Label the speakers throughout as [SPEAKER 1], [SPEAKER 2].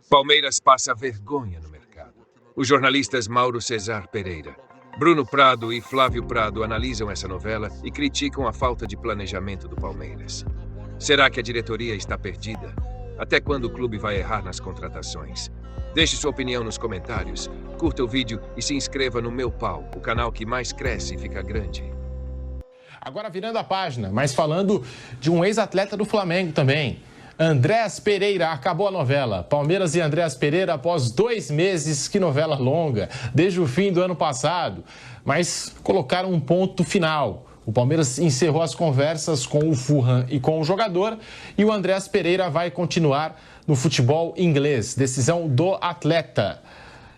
[SPEAKER 1] Palmeiras passa vergonha no mercado. Os jornalistas Mauro Cesar Pereira, Bruno Prado e Flávio Prado analisam essa novela e criticam a falta de planejamento do Palmeiras. Será que a diretoria está perdida? Até quando o clube vai errar nas contratações? Deixe sua opinião nos comentários, curta o vídeo e se inscreva no Meu Pau, o canal que mais cresce e fica grande.
[SPEAKER 2] Agora virando a página, mas falando de um ex-atleta do Flamengo também. Andréas Pereira, acabou a novela. Palmeiras e Andréas Pereira após 2 meses, que novela longa, desde o fim do ano passado. Mas colocaram um ponto final. O Palmeiras encerrou as conversas com o Fulham e com o jogador e o Andréas Pereira vai continuar no futebol inglês. Decisão do atleta.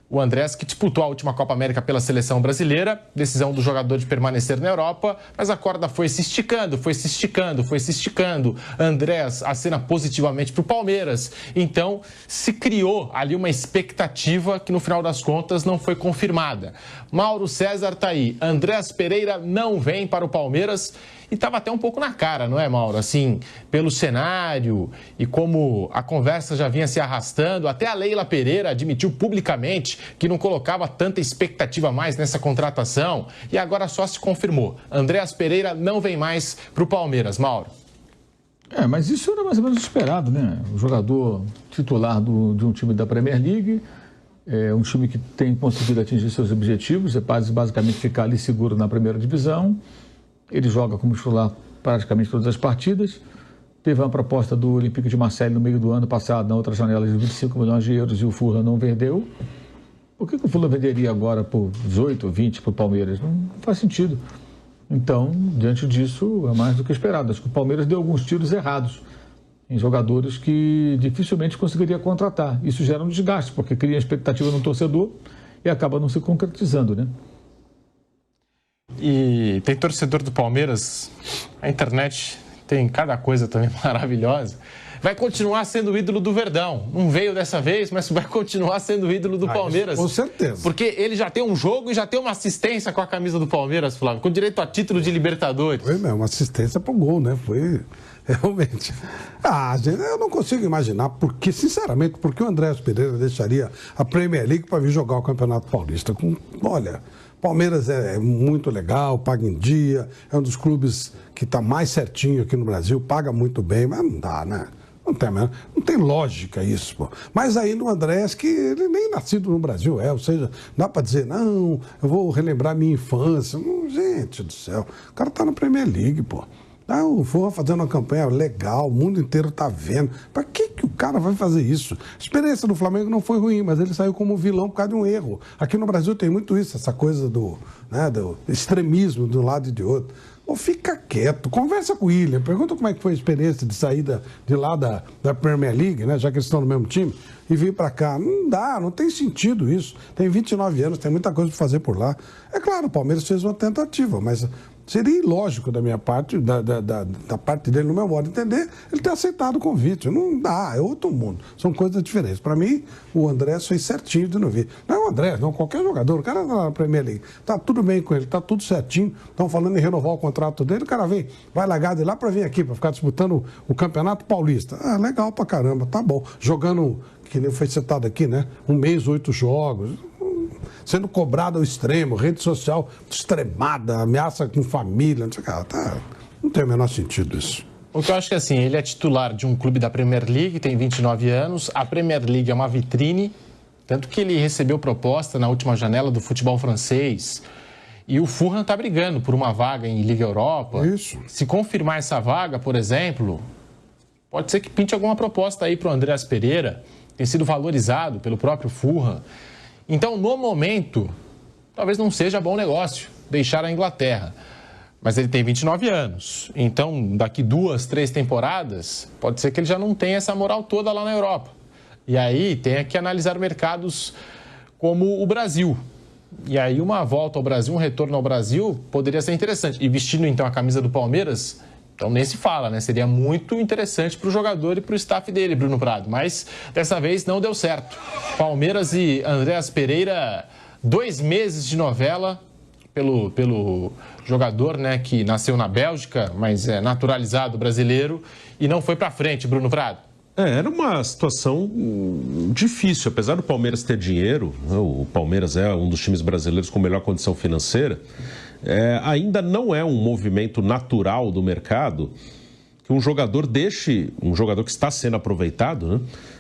[SPEAKER 2] O Andréas, que disputou a última Copa América pela seleção brasileira, decisão do jogador de permanecer na Europa, mas a corda foi se esticando, foi se esticando, foi se esticando. Andréas acena positivamente para o Palmeiras. Então, se criou ali uma expectativa que, no final das contas, não foi confirmada. Mauro César tá aí. Andréas Pereira não vem para o Palmeiras. E estava até um pouco na cara, não é, Mauro? Assim, pelo cenário e como a conversa já vinha se arrastando, até a Leila Pereira admitiu publicamente que não colocava tanta expectativa mais nessa contratação e agora só se confirmou. Andréas Pereira não vem mais para o Palmeiras, Mauro.
[SPEAKER 3] Mas isso era mais ou menos esperado, né? O jogador titular de um time da Premier League, um time que tem conseguido atingir seus objetivos, basicamente ficar ali seguro na primeira divisão. Ele joga como titular praticamente todas as partidas. Teve uma proposta do Olympique de Marseille no meio do ano passado, na outra janela, de 25 milhões de euros e o Fulham não vendeu. Por que o Fulham venderia agora por 18 ou 20 para o Palmeiras? Não faz sentido. Então, diante disso, é mais do que esperado. Acho que o Palmeiras deu alguns tiros errados em jogadores que dificilmente conseguiria contratar. Isso gera um desgaste, porque cria expectativa no torcedor e acaba não se concretizando, né?
[SPEAKER 2] E tem torcedor do Palmeiras, a internet tem cada coisa também maravilhosa. Vai continuar sendo o ídolo do Verdão. Não veio dessa vez, mas vai continuar sendo o ídolo do Palmeiras.
[SPEAKER 4] Com certeza.
[SPEAKER 2] Porque ele já tem um jogo e já tem uma assistência com a camisa do Palmeiras, Flávio, com direito a título de Libertadores.
[SPEAKER 4] Foi mesmo, uma assistência pro gol, né? Foi realmente. Gente, eu não consigo imaginar, porque, sinceramente, porque o Andréas Pereira deixaria a Premier League para vir jogar o Campeonato Paulista. Olha, Palmeiras é muito legal, paga em dia, é um dos clubes que está mais certinho aqui no Brasil, paga muito bem, mas não dá, né? Não tem lógica isso, pô. Mas aí no Andréas, que ele nem nascido no Brasil ou seja, dá para dizer, não, eu vou relembrar minha infância. Não, gente do céu, o cara tá na Premier League, pô. O Fulham fazendo uma campanha legal, o mundo inteiro tá vendo. Para que o cara vai fazer isso? A experiência do Flamengo não foi ruim, mas ele saiu como vilão por causa de um erro. Aqui no Brasil tem muito isso, essa coisa do extremismo de um lado e de outro. Fica quieto, conversa com o William, pergunta como é que foi a experiência de sair de lá da Premier League, né, já que eles estão no mesmo time, e vir para cá. Não dá, não tem sentido isso. Tem 29 anos, tem muita coisa para fazer por lá. É claro, o Palmeiras fez uma tentativa, mas seria ilógico da minha parte, da parte dele, no meu modo de entender, ele ter aceitado o convite. Não dá, é outro mundo. São coisas diferentes. Para mim, o André fez certinho de não vir. Não é o André, não, qualquer jogador. O cara tá na Premier League. Tá tudo bem com ele, tá tudo certinho. Estão falando em renovar o contrato dele. O cara vai largar de lá para vir aqui, para ficar disputando o Campeonato Paulista. Legal pra caramba, tá bom. Jogando, que nem foi citado aqui, né? 1 mês, 8 jogos. Sendo cobrado ao extremo, rede social extremada, ameaça com família, não sei o que. Não tem o menor sentido isso.
[SPEAKER 2] O que eu acho que assim, ele é titular de um clube da Premier League, tem 29 anos, a Premier League é uma vitrine, tanto que ele recebeu proposta na última janela do futebol francês, e o Fulham está brigando por uma vaga em Liga Europa.
[SPEAKER 4] Isso.
[SPEAKER 2] Se confirmar essa vaga, por exemplo, pode ser que pinte alguma proposta aí para o Andréas Pereira, tem sido valorizado pelo próprio Fulham. Então, no momento, talvez não seja bom negócio deixar a Inglaterra. Mas ele tem 29 anos. Então, daqui 2, 3 temporadas, pode ser que ele já não tenha essa moral toda lá na Europa. E aí, tem que analisar mercados como o Brasil. E aí, uma volta ao Brasil, um retorno ao Brasil, poderia ser interessante. E vestindo, então, a camisa do Palmeiras, então nem se fala, né? Seria muito interessante para o jogador e para o staff dele, Bruno Prado. Mas dessa vez não deu certo. Palmeiras e Andréas Pereira, 2 meses de novela pelo jogador, né? Que nasceu na Bélgica, mas é naturalizado brasileiro e não foi para frente, Bruno Prado.
[SPEAKER 5] Era uma situação difícil, apesar do Palmeiras ter dinheiro, o Palmeiras é um dos times brasileiros com melhor condição financeira, ainda não é um movimento natural do mercado que um jogador que está sendo aproveitado, né,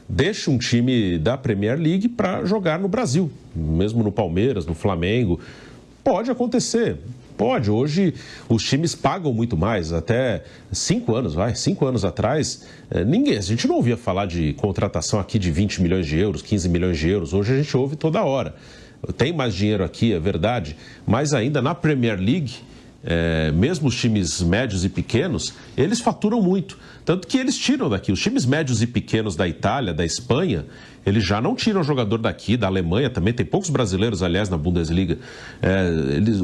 [SPEAKER 5] deixe um time da Premier League para jogar no Brasil, mesmo no Palmeiras, no Flamengo. Pode acontecer. Pode, hoje os times pagam muito mais, até 5 anos atrás, a gente não ouvia falar de contratação aqui de 20 milhões de euros, 15 milhões de euros, hoje a gente ouve toda hora. Tem mais dinheiro aqui, é verdade, mas ainda na Premier League, mesmo os times médios e pequenos, eles faturam muito, tanto que eles tiram daqui, os times médios e pequenos da Itália, da Espanha, eles já não tiram jogador daqui, da Alemanha também, tem poucos brasileiros, aliás, na Bundesliga.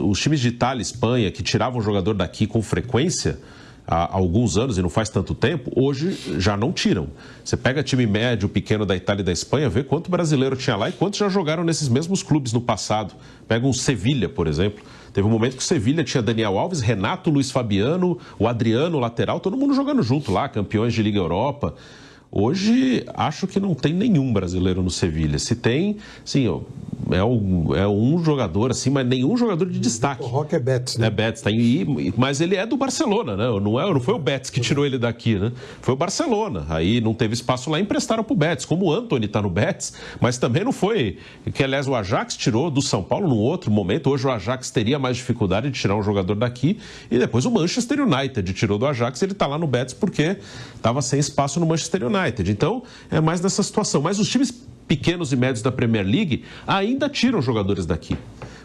[SPEAKER 5] Os times de Itália e Espanha, que tiravam jogador daqui com frequência, há alguns anos, e não faz tanto tempo, hoje já não tiram. Você pega time médio, pequeno da Itália e da Espanha, vê quanto brasileiro tinha lá e quantos já jogaram nesses mesmos clubes no passado. Pega um Sevilha, por exemplo. Teve um momento que o Sevilha tinha Daniel Alves, Renato, Luiz Fabiano, o Adriano, lateral, todo mundo jogando junto lá, campeões de Liga Europa. Hoje, acho que não tem nenhum brasileiro no Sevilha. Se tem, sim, é um jogador, assim, mas nenhum jogador de destaque.
[SPEAKER 4] O Roque é Betis, né?
[SPEAKER 5] É Betis, tá? Mas ele é do Barcelona, né? Não foi o Betis que tirou ele daqui, né? Foi o Barcelona. Aí não teve espaço lá e emprestaram pro Betis. Como o Antony tá no Betis, mas também não foi... Que, aliás, o Ajax tirou do São Paulo num outro momento. Hoje o Ajax teria mais dificuldade de tirar um jogador daqui. E depois o Manchester United tirou do Ajax. Ele tá lá no Betis porque estava sem espaço no Manchester United. Então, é mais nessa situação. Mas os times pequenos e médios da Premier League ainda tiram jogadores daqui,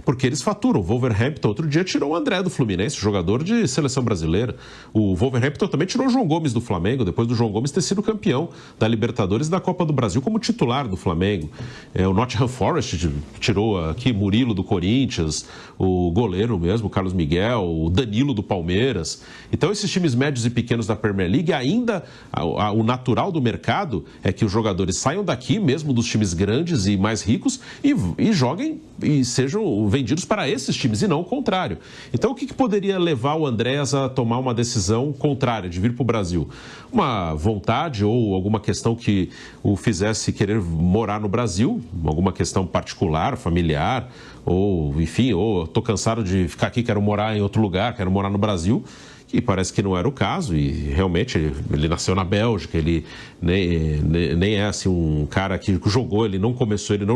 [SPEAKER 5] porque eles faturam. O Wolverhampton outro dia tirou o André do Fluminense, jogador de seleção brasileira. O Wolverhampton também tirou o João Gomes do Flamengo, depois do João Gomes ter sido campeão da Libertadores e da Copa do Brasil como titular do Flamengo. O Nottingham Forest tirou aqui Murilo do Corinthians, o goleiro mesmo, o Carlos Miguel, o Danilo do Palmeiras. Então esses times médios e pequenos da Premier League ainda, o natural do mercado é que os jogadores saiam daqui, mesmo dos times grandes e mais ricos, e joguem e sejam vendidos para esses times e não o contrário. Então, o que poderia levar o Andrés a tomar uma decisão contrária, de vir para o Brasil? Uma vontade ou alguma questão que o fizesse querer morar no Brasil, alguma questão particular, familiar, ou enfim, ou estou cansado de ficar aqui, quero morar em outro lugar, quero morar no Brasil. E parece que não era o caso, e realmente ele nasceu na Bélgica, ele nem é assim um cara que jogou, ele não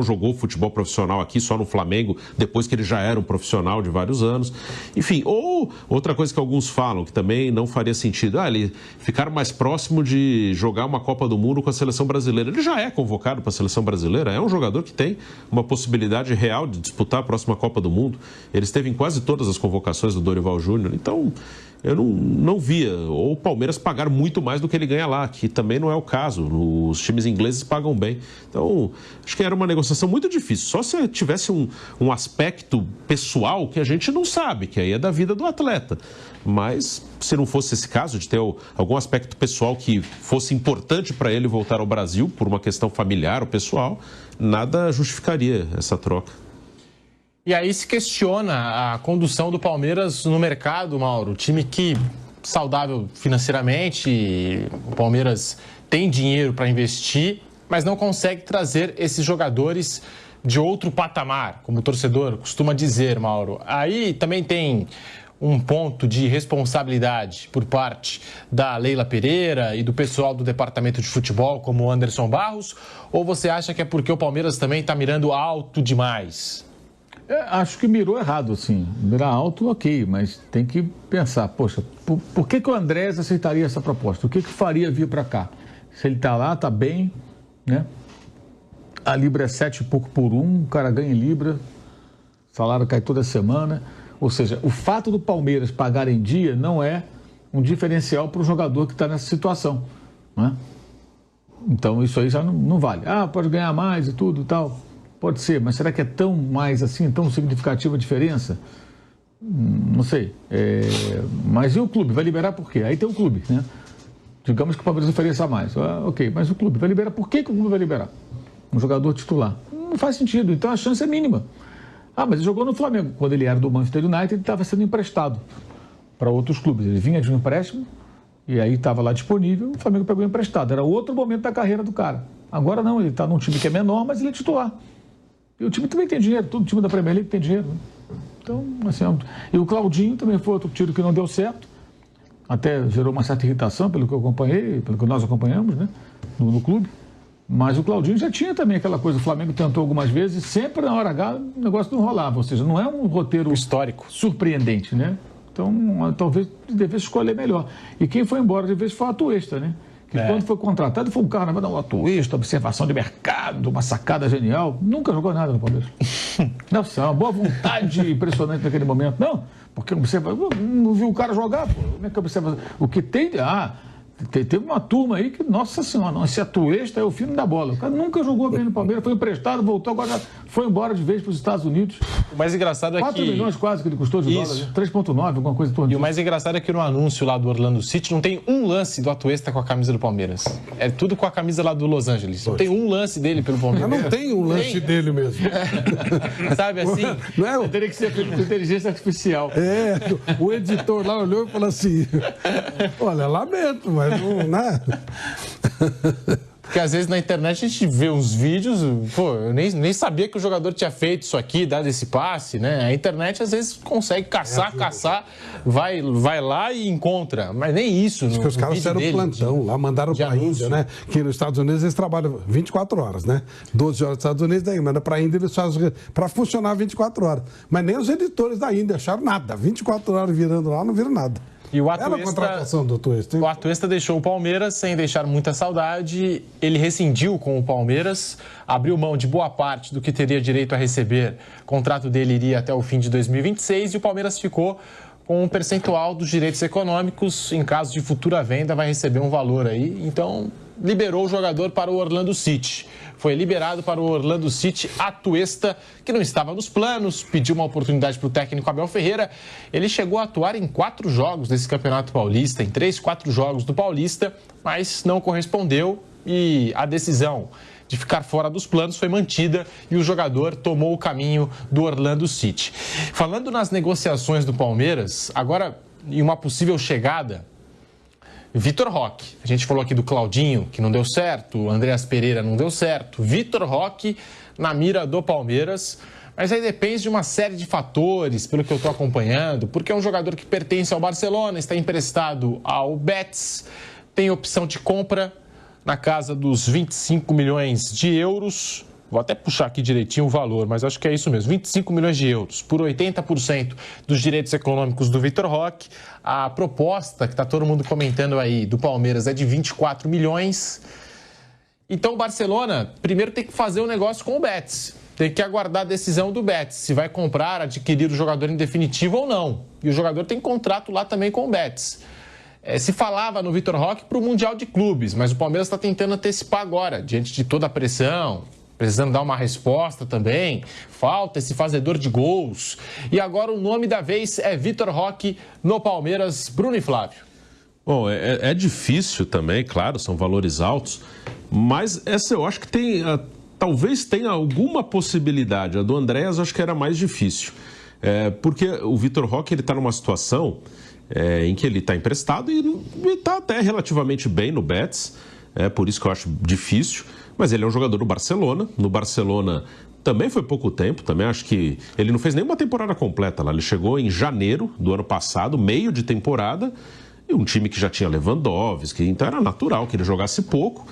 [SPEAKER 5] jogou futebol profissional aqui, só no Flamengo, depois que ele já era um profissional de vários anos. Enfim, ou outra coisa que alguns falam, que também não faria sentido, ele ficar mais próximo de jogar uma Copa do Mundo com a seleção brasileira. Ele já é convocado para a seleção brasileira, é um jogador que tem uma possibilidade real de disputar a próxima Copa do Mundo. Ele esteve em quase todas as convocações do Dorival Júnior, então... Eu não via, ou o Palmeiras pagar muito mais do que ele ganha lá, que também não é o caso. Os times ingleses pagam bem. Então, acho que era uma negociação muito difícil. Só se tivesse um aspecto pessoal que a gente não sabe, que aí é da vida do atleta. Mas, se não fosse esse caso, de ter algum aspecto pessoal que fosse importante para ele voltar ao Brasil, por uma questão familiar ou pessoal, nada justificaria essa troca.
[SPEAKER 2] E aí se questiona a condução do Palmeiras no mercado, Mauro. Time que, saudável financeiramente, o Palmeiras tem dinheiro para investir, mas não consegue trazer esses jogadores de outro patamar, como o torcedor costuma dizer, Mauro. Aí também tem um ponto de responsabilidade por parte da Leila Pereira e do pessoal do departamento de futebol, como o Anderson Barros, ou você acha que é porque o Palmeiras também está mirando alto demais?
[SPEAKER 3] Acho que mirou errado, assim. Mirar alto, ok, mas tem que pensar, poxa, por que o Andrés aceitaria essa proposta? O que faria vir para cá? Se ele está lá, está bem, né? A Libra é 7 e pouco por 1, o cara ganha em Libra, salário cai toda semana. Ou seja, o fato do Palmeiras pagar em dia não é um diferencial para o jogador que está nessa situação, né? Então isso aí já não vale. Pode ganhar mais e tudo e tal. Pode ser, mas será que é tão mais assim, tão significativa a diferença? Não sei. Mas e o clube? Vai liberar por quê? Aí tem o clube, né? Digamos que o Palmeiras ofereça mais. Ok, mas o clube vai liberar. Por que o clube vai liberar um jogador titular? Não faz sentido. Então a chance é mínima. Mas ele jogou no Flamengo. Quando ele era do Manchester United, ele estava sendo emprestado para outros clubes. Ele vinha de um empréstimo E aí estava lá disponível, o Flamengo pegou emprestado. Era outro momento da carreira do cara. Agora não, ele está num time que é menor, mas ele é titular. E o time também tem dinheiro, todo time da Premier League tem dinheiro. Né? Então, assim, e o Claudinho também foi outro tiro que não deu certo. Até gerou uma certa irritação, pelo que eu acompanhei, pelo que nós acompanhamos, né, no clube. Mas o Claudinho já tinha também aquela coisa, o Flamengo tentou algumas vezes, sempre na hora H o negócio não rolava. Ou seja, não é um roteiro
[SPEAKER 2] histórico
[SPEAKER 3] surpreendente, né? Então, talvez devesse escolher melhor. E quem foi embora de vez foi o Atuesta, né? Que quando foi contratado, foi um cara, vai dar um Atuesta, observação de mercado, uma sacada genial. Nunca jogou nada no Palmeiras. Nossa, uma boa vontade impressionante naquele momento. Não, porque observa, não viu o cara jogar, pô. Como é que observa? O que tem. Teve uma turma aí que, nossa senhora, não, esse Atuesta é o fino da bola. O cara nunca jogou bem no Palmeiras, foi emprestado, voltou, agora foi embora de vez para os Estados Unidos.
[SPEAKER 2] O mais engraçado é
[SPEAKER 3] 4 milhões quase que ele custou de dólares, 3,9, alguma coisa em torno disso.
[SPEAKER 2] E o mais engraçado é que no anúncio lá do Orlando City não tem um lance do Atuesta com a camisa do Palmeiras. É tudo com a camisa lá do Los Angeles. Não tem um lance dele pelo Palmeiras.
[SPEAKER 4] Não tem um lance dele mesmo.
[SPEAKER 2] Sabe assim?
[SPEAKER 3] Não, teria que ser feito com inteligência artificial.
[SPEAKER 4] O editor lá olhou e falou assim, olha, lamento, mas não, né?
[SPEAKER 2] Porque às vezes na internet a gente vê uns vídeos, pô, eu nem sabia que o jogador tinha feito isso aqui, dado esse passe, né? A internet às vezes consegue caçar, vai lá e encontra, mas nem isso.
[SPEAKER 4] Acho que os caras fizeram plantão lá, mandaram para a Índia, né? Que nos Estados Unidos eles trabalham 24 horas, né? 12 horas nos Estados Unidos, daí manda para a Índia, eles fazem para funcionar 24 horas. Mas nem os editores da Índia acharam nada, 24 horas virando lá, não viram nada.
[SPEAKER 2] E o
[SPEAKER 4] Atuesta, contratação do Atuesta, hein?
[SPEAKER 2] O Atuesta deixou o Palmeiras sem deixar muita saudade. Ele rescindiu com o Palmeiras, abriu mão de boa parte do que teria direito a receber. O contrato dele iria até o fim de 2026 e o Palmeiras ficou com um percentual dos direitos econômicos. Em caso de futura venda, vai receber um valor aí. Então, liberou o jogador para o Orlando City. Foi liberado para o Orlando City Atuesta, que não estava nos planos, pediu uma oportunidade para o técnico Abel Ferreira. Ele chegou a atuar em 4 jogos desse Campeonato Paulista, em 3, 4 jogos do Paulista, mas não correspondeu e a decisão de ficar fora dos planos foi mantida e o jogador tomou o caminho do Orlando City. Falando nas negociações do Palmeiras, agora em uma possível chegada, Vitor Roque. A gente falou aqui do Claudinho, que não deu certo, Andreas Pereira não deu certo, Vitor Roque na mira do Palmeiras, mas aí depende de uma série de fatores, pelo que eu estou acompanhando, porque é um jogador que pertence ao Barcelona, está emprestado ao Betis, tem opção de compra na casa dos 25 milhões de euros. Vou até puxar aqui direitinho o valor, mas acho que é isso mesmo, 25 milhões de euros por 80% dos direitos econômicos do Vitor Roque. A proposta, que está todo mundo comentando aí, do Palmeiras é de 24 milhões. Então o Barcelona primeiro tem que fazer um negócio com o Betis. Tem que aguardar a decisão do Betis, se vai comprar, adquirir o jogador em definitivo ou não. E o jogador tem contrato lá também com o Betis. Se falava no Vitor Roque para o Mundial de Clubes, mas o Palmeiras está tentando antecipar agora, diante de toda a pressão, precisando dar uma resposta também, falta esse fazedor de gols. E agora o nome da vez é Vitor Roque no Palmeiras. Bruno e Flávio.
[SPEAKER 5] Bom, é difícil também, claro, são valores altos, mas essa eu acho que tem, talvez tenha alguma possibilidade. A do Andreas acho que era mais difícil, porque o Vitor Roque ele está numa situação em que ele está emprestado e está até relativamente bem no Betis, por isso que eu acho difícil. Mas ele é um jogador do Barcelona. No Barcelona também foi pouco tempo. Também acho que ele não fez nenhuma temporada completa lá. Ele chegou em janeiro do ano passado, meio de temporada. E um time que já tinha Lewandowski. Então era natural que ele jogasse pouco.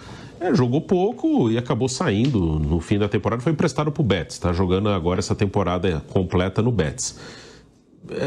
[SPEAKER 5] Jogou pouco e acabou saindo no fim da temporada. Foi emprestado para o Betis. Está jogando agora essa temporada completa no Betis.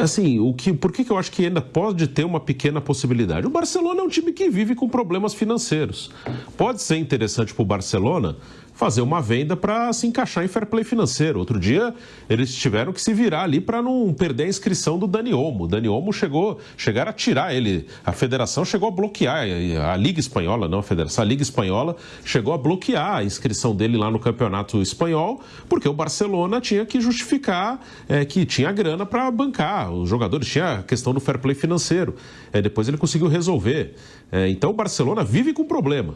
[SPEAKER 5] Assim, por que eu acho que ainda pode ter uma pequena possibilidade? O Barcelona é um time que vive com problemas financeiros. Pode ser interessante para o Barcelona fazer uma venda para se encaixar em fair play financeiro. Outro dia, eles tiveram que se virar ali para não perder a inscrição do Dani Olmo. O Dani Olmo chegaram a tirar ele. A federação chegou a bloquear, a Liga Espanhola, não a federação, a Liga Espanhola chegou a bloquear a inscrição dele lá no Campeonato Espanhol, porque o Barcelona tinha que justificar que tinha grana para bancar cá, os jogadores tinham a questão do fair play financeiro. Depois ele conseguiu resolver. Então o Barcelona vive com problema.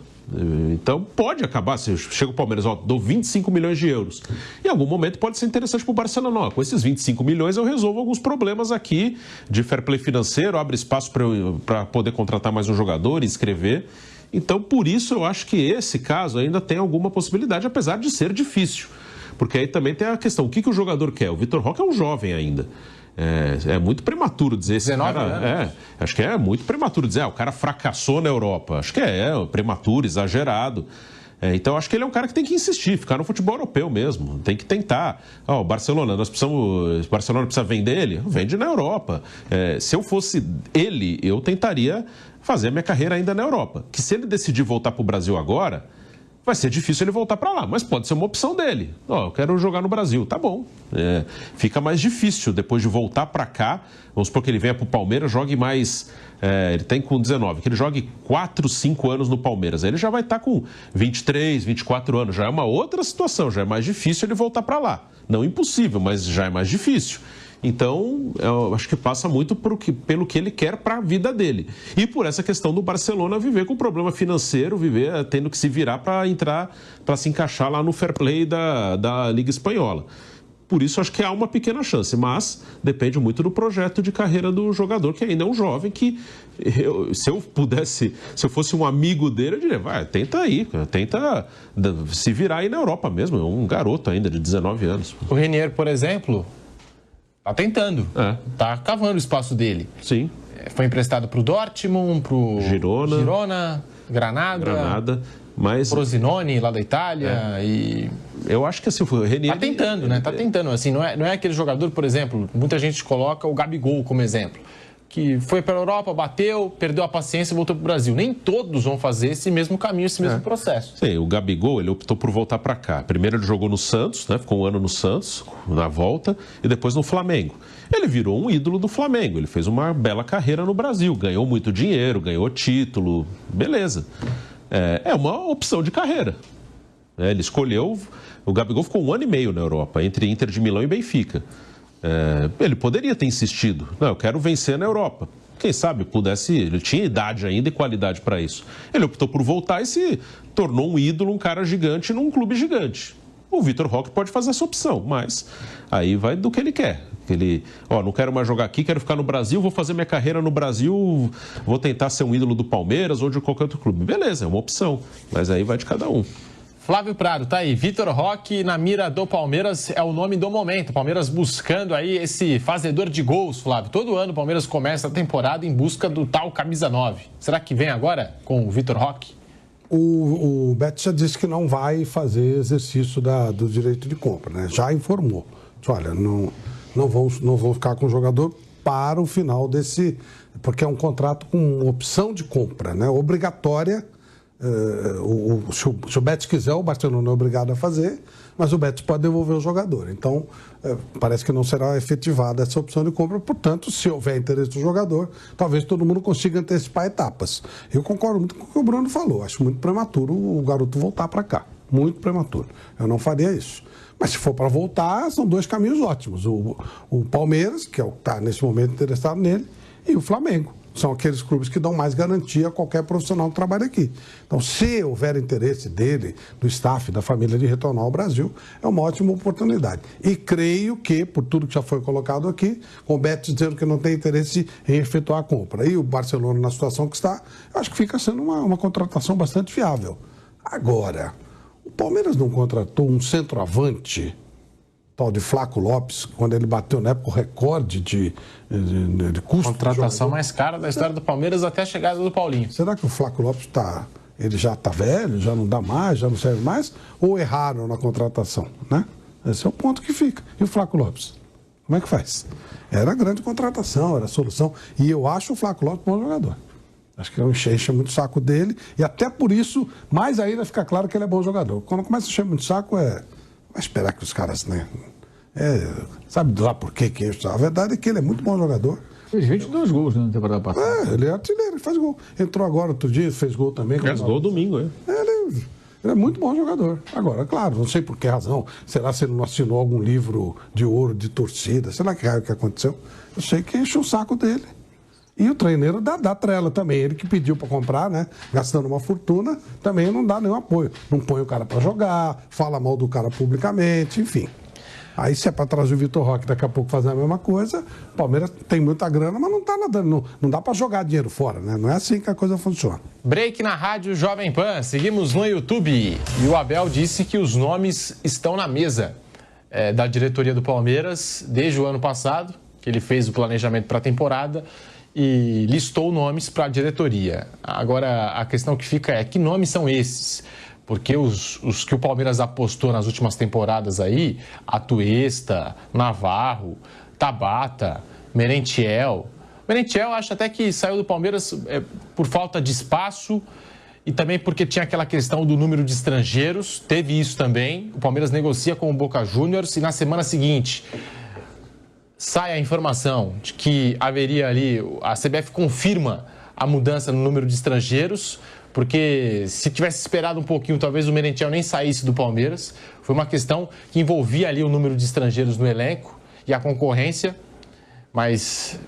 [SPEAKER 5] Então pode acabar, se chega o Palmeiras, dou 25 milhões de euros. Em algum momento pode ser interessante para o Barcelona. Com esses 25 milhões eu resolvo alguns problemas aqui de fair play financeiro, abre espaço para poder contratar mais um jogador, inscrever. Então por isso eu acho que esse caso ainda tem alguma possibilidade, apesar de ser difícil. Porque aí também tem a questão, o que o jogador quer? O Vitor Roque é um jovem ainda. É muito prematuro dizer esse
[SPEAKER 2] 19
[SPEAKER 5] cara...
[SPEAKER 2] anos.
[SPEAKER 5] Acho que é muito prematuro dizer, o cara fracassou na Europa. Acho que é prematuro, exagerado. Então, acho que ele é um cara que tem que insistir, ficar no futebol europeu mesmo. Tem que tentar. O Barcelona, o Barcelona precisa vender ele? Vende na Europa. Se eu fosse ele, eu tentaria fazer a minha carreira ainda na Europa. Que se ele decidir voltar para o Brasil agora... vai ser difícil ele voltar para lá, mas pode ser uma opção dele. Eu quero jogar no Brasil, tá bom. Fica mais difícil depois de voltar para cá. Vamos supor que ele venha para o Palmeiras, jogue mais... ele tem com 19, que ele jogue 4, 5 anos no Palmeiras. Aí ele já vai estar com 23, 24 anos. Já é uma outra situação, já é mais difícil ele voltar para lá. Não impossível, mas já é mais difícil. Então, eu acho que passa muito pelo que ele quer para a vida dele. E por essa questão do Barcelona viver com problema financeiro, viver tendo que se virar para entrar, para se encaixar lá no fair play da Liga Espanhola. Por isso, acho que há uma pequena chance, mas depende muito do projeto de carreira do jogador, que ainda é um jovem que, se eu fosse um amigo dele, eu diria, tenta aí, tenta se virar aí na Europa mesmo, é um garoto ainda de 19 anos.
[SPEAKER 2] O Renier, por exemplo... tá tentando, tá cavando o espaço dele.
[SPEAKER 5] Sim.
[SPEAKER 2] Foi emprestado para o Dortmund, para o Girona, Granada,
[SPEAKER 5] mas
[SPEAKER 2] Frosinone, lá da Itália, e...
[SPEAKER 5] eu acho que assim, o Renier...
[SPEAKER 2] tá tentando, né? Tá tentando, assim, não é aquele jogador, por exemplo, muita gente coloca o Gabigol como exemplo, que foi para a Europa, bateu, perdeu a paciência e voltou para o Brasil. Nem todos vão fazer esse mesmo caminho, esse mesmo processo.
[SPEAKER 5] Sim, o Gabigol, ele optou por voltar para cá. Primeiro ele jogou no Santos, né? Ficou um ano no Santos, na volta, e depois no Flamengo. Ele virou um ídolo do Flamengo, ele fez uma bela carreira no Brasil, ganhou muito dinheiro, ganhou título, beleza. É uma opção de carreira. Ele escolheu... O Gabigol ficou 1 ano e meio na Europa, entre Inter de Milão e Benfica. Ele poderia ter insistido. Não, eu quero vencer na Europa. Quem sabe pudesse... Ele tinha idade ainda e qualidade para isso. Ele optou por voltar e se tornou um ídolo, um cara gigante num clube gigante. O Vitor Roque pode fazer essa opção, mas aí vai do que ele quer. Ele, não quero mais jogar aqui, quero ficar no Brasil, vou fazer minha carreira no Brasil, vou tentar ser um ídolo do Palmeiras ou de qualquer outro clube. Beleza, é uma opção, mas aí vai de cada um.
[SPEAKER 2] Flávio Prado, tá aí. Vitor Roque na mira do Palmeiras é o nome do momento. Palmeiras buscando aí esse fazedor de gols, Flávio. Todo ano o Palmeiras começa a temporada em busca do tal camisa 9. Será que vem agora com o Vitor Roque?
[SPEAKER 4] O Betis já disse que não vai fazer exercício do direito de compra, né? Já informou. Disse, olha, não vão ficar com o jogador para o final desse... Porque é um contrato com opção de compra, né? Obrigatória. Se o Betis quiser, o Barcelona é obrigado a fazer, mas o Betis pode devolver o jogador. Então, parece que não será efetivada essa opção de compra. Portanto, se houver interesse do jogador, talvez todo mundo consiga antecipar etapas. Eu concordo muito com o que o Bruno falou. Acho muito prematuro o garoto voltar para cá. Muito prematuro. Eu não faria isso. Mas se for para voltar, são 2 caminhos ótimos. O Palmeiras, que é o que está nesse momento interessado nele, e o Flamengo. São aqueles clubes que dão mais garantia a qualquer profissional que trabalha aqui. Então, se houver interesse dele, do staff, da família de retornar ao Brasil, é uma ótima oportunidade. E creio que, por tudo que já foi colocado aqui, com o Betis dizendo que não tem interesse em efetuar a compra, e o Barcelona na situação que está, eu acho que fica sendo uma contratação bastante viável. Agora, o Palmeiras não contratou um centroavante, tal de Flaco Lopes, quando ele bateu na época o recorde de custo.
[SPEAKER 2] Contratação mais cara da história do Palmeiras até a chegada do Paulinho.
[SPEAKER 4] Será que o Flaco Lopes ele já está velho, já não dá mais, já não serve mais? Ou erraram na contratação, né? Esse é o ponto que fica. E o Flaco Lopes? Como é que faz? Era grande contratação, era solução. E eu acho o Flaco Lopes bom jogador. Acho que enche muito o saco dele. E até por isso, mais ainda fica claro que ele é bom jogador. Quando começa a encher muito o saco, vai esperar que os caras, né? Sabe lá por quê que isso? A verdade é que ele é muito bom jogador.
[SPEAKER 3] Fez 22 gols na temporada passada.
[SPEAKER 4] Ele é artilheiro, ele faz gol. Entrou agora outro dia, fez gol também.
[SPEAKER 5] Fez gol domingo,
[SPEAKER 4] Ele é muito bom jogador. Agora, claro, não sei por que razão. Será se ele não assinou algum livro de ouro de torcida? Sei lá que raio que aconteceu. Eu sei que encheu o saco dele. E o treineiro dá trela também. Ele que pediu para comprar, né? Gastando uma fortuna, também não dá nenhum apoio. Não põe o cara para jogar, fala mal do cara publicamente, enfim. Aí se é para trazer o Vitor Roque daqui a pouco fazer a mesma coisa, o Palmeiras tem muita grana, mas não tá nadando, não dá para jogar dinheiro fora, né? Não é assim que a coisa funciona.
[SPEAKER 2] Break na Rádio Jovem Pan, seguimos no YouTube. E o Abel disse que os nomes estão na mesa da diretoria do Palmeiras desde o ano passado, que ele fez o planejamento para a temporada e listou nomes para a diretoria. Agora, a questão que fica é: que nomes são esses? Porque os que o Palmeiras apostou nas últimas temporadas aí, Atuesta, Navarro, Tabata, Merentiel. Merentiel acho até que saiu do Palmeiras por falta de espaço e também porque tinha aquela questão do número de estrangeiros. Teve isso também. O Palmeiras negocia com o Boca Juniors e na semana seguinte sai a informação de que haveria ali, a CBF confirma a mudança no número de estrangeiros, porque se tivesse esperado um pouquinho, talvez o Merentiel nem saísse do Palmeiras. Foi uma questão que envolvia ali o número de estrangeiros no elenco e a concorrência, mas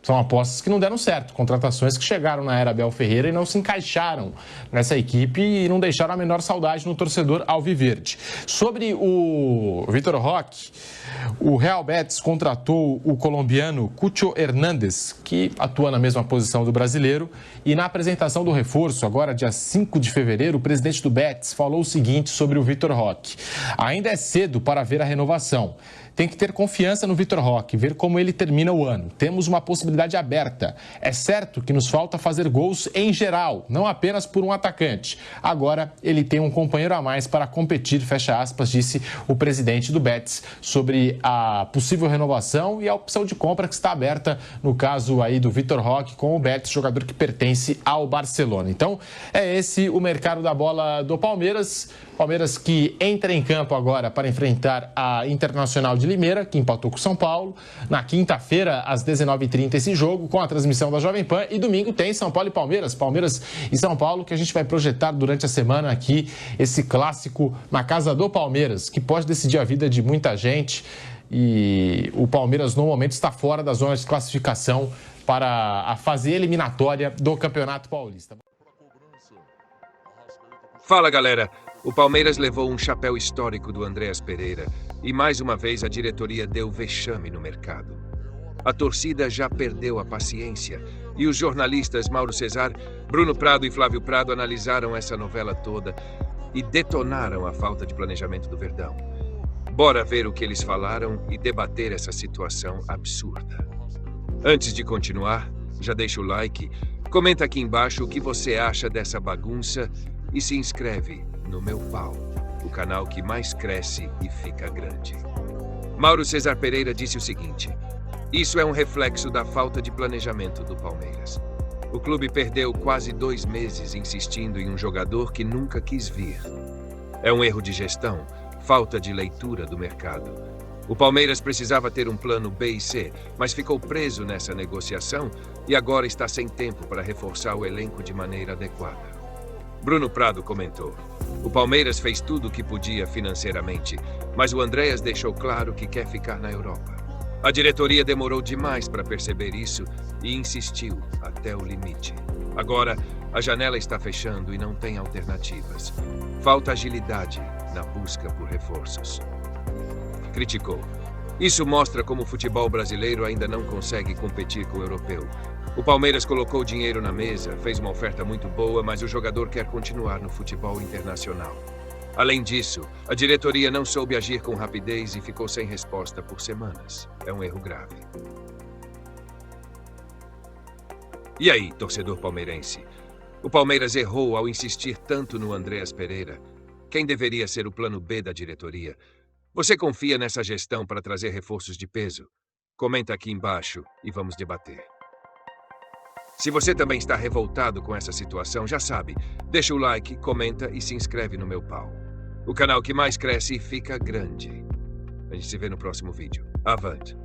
[SPEAKER 2] são apostas que não deram certo. Contratações que chegaram na era Abel Ferreira e não se encaixaram nessa equipe e não deixaram a menor saudade no torcedor alviverde. Sobre o Vitor Roque, o Real Betis contratou o colombiano Cucho Hernández, que atua na mesma posição do brasileiro, e na apresentação do reforço, agora dia 5 de fevereiro, o presidente do Betis falou o seguinte sobre o Vitor Roque: ainda é cedo para ver a renovação. Tem que ter confiança no Vitor Roque, ver como ele termina o ano. Temos uma possibilidade aberta. É certo que nos falta fazer gols em geral, não apenas por um atacante. Agora ele tem um companheiro a mais para competir, fecha aspas, disse o presidente do Betis sobre a possível renovação e a opção de compra que está aberta no caso aí do Vitor Roque com o Betis, jogador que pertence ao Barcelona. Então é esse o mercado da bola do Palmeiras. Palmeiras que entra em campo agora para enfrentar a Internacional de Limeira, que empatou com o São Paulo. Na quinta-feira, às 19h30, esse jogo, com a transmissão da Jovem Pan. E domingo tem São Paulo e Palmeiras. Palmeiras e São Paulo, que a gente vai projetar durante a semana aqui, esse clássico na casa do Palmeiras, que pode decidir a vida de muita gente. E o Palmeiras, no momento, está fora da zona de classificação para a fase eliminatória do Campeonato Paulista.
[SPEAKER 1] Fala, galera. O Palmeiras levou um chapéu histórico do Andréas Pereira e mais uma vez a diretoria deu vexame no mercado. A torcida já perdeu a paciência e os jornalistas Mauro Cesar, Bruno Prado e Flávio Prado analisaram essa novela toda e detonaram a falta de planejamento do Verdão. Bora ver o que eles falaram e debater essa situação absurda. Antes de continuar, já deixa o like, comenta aqui embaixo o que você acha dessa bagunça e se inscreve no Meu Pau, o canal que mais cresce e fica grande. Mauro Cesar Pereira disse o seguinte: isso é um reflexo da falta de planejamento do Palmeiras. O clube perdeu quase 2 meses insistindo em um jogador que nunca quis vir. É um erro de gestão, falta de leitura do mercado. O Palmeiras precisava ter um plano B e C, mas ficou preso nessa negociação e agora está sem tempo para reforçar o elenco de maneira adequada. Bruno Prado comentou: o Palmeiras fez tudo o que podia financeiramente, mas o Andréas deixou claro que quer ficar na Europa. A diretoria demorou demais para perceber isso e insistiu até o limite. Agora, a janela está fechando e não tem alternativas. Falta agilidade na busca por reforços. Criticou: isso mostra como o futebol brasileiro ainda não consegue competir com o europeu. O Palmeiras colocou dinheiro na mesa, fez uma oferta muito boa, mas o jogador quer continuar no futebol internacional. Além disso, a diretoria não soube agir com rapidez e ficou sem resposta por semanas. É um erro grave. E aí, torcedor palmeirense? O Palmeiras errou ao insistir tanto no Andréas Pereira. Quem deveria ser o plano B da diretoria? Você confia nessa gestão para trazer reforços de peso? Comenta aqui embaixo e vamos debater. Se você também está revoltado com essa situação, já sabe, deixa o like, comenta e se inscreve no Meu Pau, o canal que mais cresce e fica grande. A gente se vê no próximo vídeo. Avante!